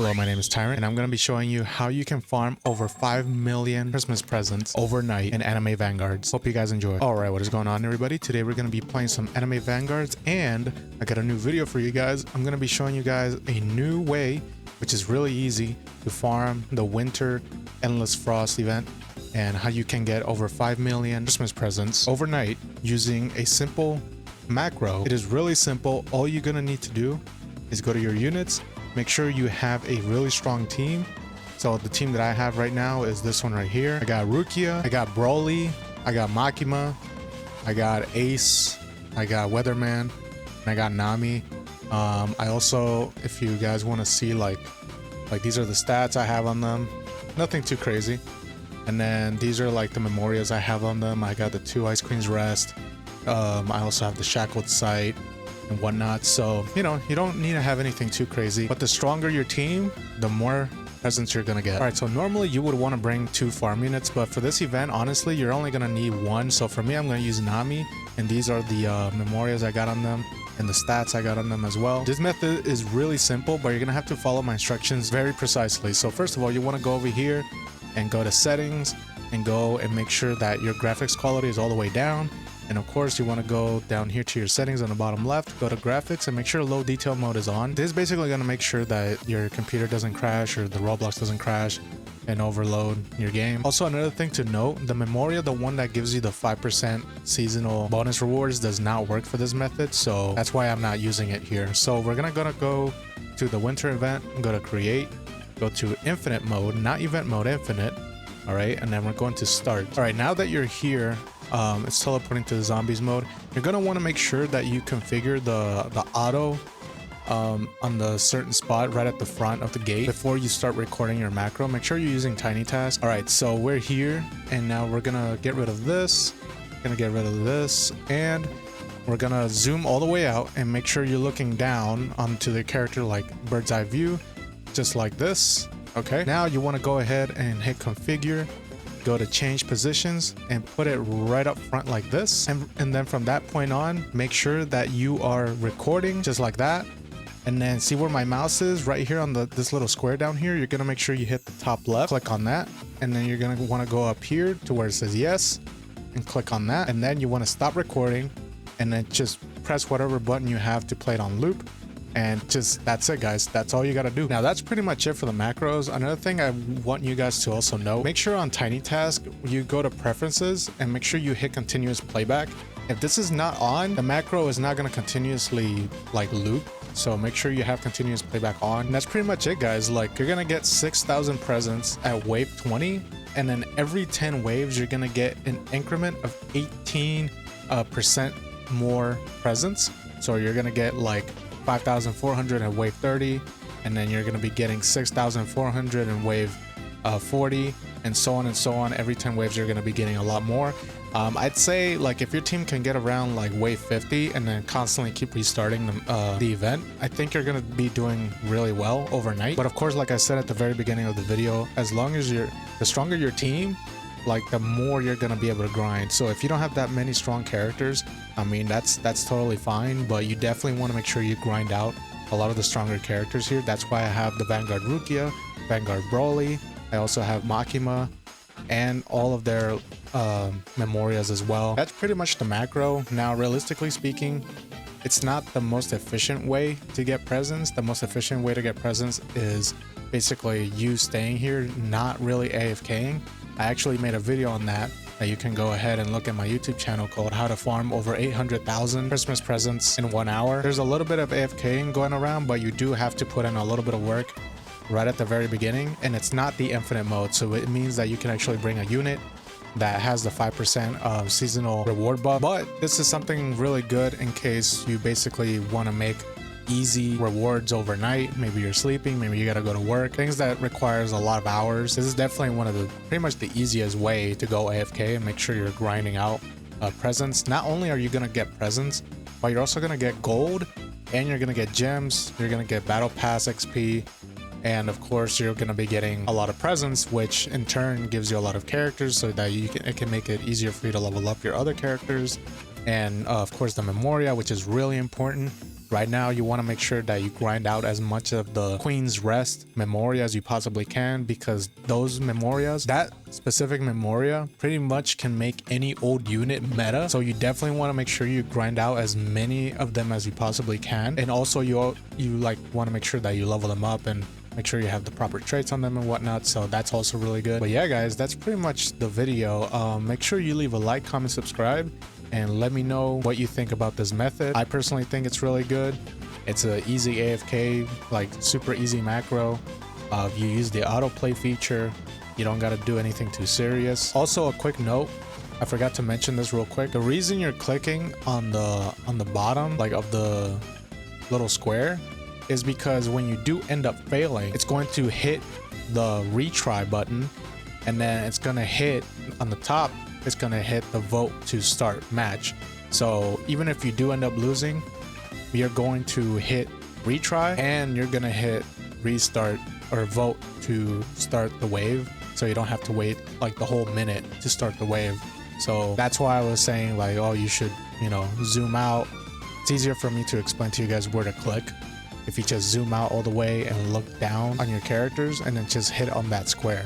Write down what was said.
Hello, my name is Tyrant, and I'm going to be showing you how you can farm over 5 million Christmas presents overnight in Anime Vanguards. Hope you guys enjoy. Alright, what is going on, everybody? Today we're going to be playing some Anime Vanguards, and I got a new video for you guys. I'm going to be showing you guys a new way, which is really easy, to farm the Winter Endless Frost event, and how you can get over 5 million Christmas presents overnight using a simple macro. It is really simple. All you're going to need to do is go to your units. Make sure you have a really strong team. So the team that I have right now is this one right here. I got Rukia, I got Broly, I got Makima, I got Ace, I got Weatherman, and I got Nami. I also, if you guys want to see like these are the stats I have on them. Nothing too crazy. And then these are like the memorias I have on them. I got the 2 Ice Queen's Rest. I also have the Shackled Sight and whatnot. So, you know, you don't need to have anything too crazy, but the stronger your team, the more presents you're gonna get. All right, so normally you would want to bring 2 farm units, but for this event, honestly, you're only gonna need 1. So for me, I'm gonna use Nami, and these are the memorias I got on them and the stats I got on them as well. This method is really simple, but you're gonna have to follow my instructions very precisely. So first of all, you want to go over here and go to settings and go and make sure that your graphics quality is all the way down. And of course, you want to go down here to your settings on the bottom left, go to graphics and make sure low detail mode is on. This is basically going to make sure that your computer doesn't crash or the Roblox doesn't crash and overload your game. Also, another thing to note, the Memoria, the one that gives you the 5% seasonal bonus rewards, does not work for this method. So that's why I'm not using it here. So we're gonna go to the winter event, go to create, go to infinite mode, not event mode, infinite. All right, and then we're going to start. All right, now that you're here, it's teleporting to the zombies mode. You're gonna want to make sure that you configure the auto on the certain spot right at the front of the gate before you start recording your macro. Make sure you're using tiny task. All right, so we're here, and now we're gonna get rid of this, and we're gonna zoom all the way out and make sure you're looking down onto the character like bird's eye view, just like this. Okay, now you want to go ahead and hit configure, go to change positions and put it right up front like this. And then from that point on, make sure that you are recording just like that. And then see where my mouse is right here on this little square down here. You're going to make sure you hit the top left, click on that. And then you're going to want to go up here to where it says yes and click on that. And then you want to stop recording and then just press whatever button you have to play it on loop. And just, that's it, guys. That's all you got to do. Now, that's pretty much it for the macros. Another thing I want you guys to also know, make sure on Tiny Task, you go to preferences and make sure you hit continuous playback. If this is not on, the macro is not going to continuously like loop. So make sure you have continuous playback on. And that's pretty much it, guys. Like, you're going to get 6,000 presents at wave 20. And then every 10 waves, you're going to get an increment of 18% more presents. So you're going to get like 5,400 in wave 30, and then you're going to be getting 6,400 in wave 40, and so on and so on. Every 10 waves you're going to be getting a lot more. I'd say like if your team can get around like wave 50 and then constantly keep restarting the event, I think you're going to be doing really well overnight. But of course, like I said at the very beginning of the video, as long as the stronger your team, like the more you're gonna be able to grind. So if you don't have that many strong characters, I mean, that's totally fine, but you definitely want to make sure you grind out a lot of the stronger characters here. That's why I have the Vanguard Rukia, Vanguard Broly. I also have Makima and all of their memorias as well. That's pretty much the macro. Now, realistically speaking, it's not the most efficient way to get presents. The most efficient way to get presents is basically you staying here, not really AFKing. I actually made a video on that you can go ahead and look at my YouTube channel called How to Farm Over 800,000 Christmas Presents in 1 hour. There's a little bit of AFKing going around, but you do have to put in a little bit of work right at the very beginning, and it's not the infinite mode. So it means that you can actually bring a unit that has the 5% of seasonal reward buff. But this is something really good in case you basically want to make easy rewards overnight. Maybe you're sleeping, maybe you gotta go to work, things that requires a lot of hours. This is definitely one of the pretty much the easiest way to go AFK and make sure you're grinding out presents. Not only are you gonna get presents, but you're also gonna get gold, and you're gonna get gems, you're gonna get battle pass XP, and of course you're gonna be getting a lot of presents, which in turn gives you a lot of characters, so that it can make it easier for you to level up your other characters. And of course the Memoria, which is really important. Right now, you want to make sure that you grind out as much of the Queen's Rest Memoria as you possibly can, because those Memorias, that specific Memoria pretty much can make any old unit meta. So you definitely want to make sure you grind out as many of them as you possibly can. And also you like want to make sure that you level them up and make sure you have the proper traits on them and whatnot. So that's also really good. But yeah, guys, that's pretty much the video. Make sure you leave a like, comment, subscribe, and let me know what you think about this method. I personally think it's really good. It's an easy AFK, like super easy macro. You use the autoplay feature. You don't got to do anything too serious. Also, a quick note, I forgot to mention this real quick. The reason you're clicking on the bottom, like of the little square, is because when you do end up failing, it's going to hit the retry button, and then it's gonna hit on the top, it's gonna hit the vote to start match. So even if you do end up losing, you're going to hit retry and you're gonna hit restart or vote to start the wave, so you don't have to wait like the whole minute to start the wave. So that's why I was saying like, oh, you should, you know, zoom out. It's easier for me to explain to you guys where to click if you just zoom out all the way and look down on your characters and then just hit on that square.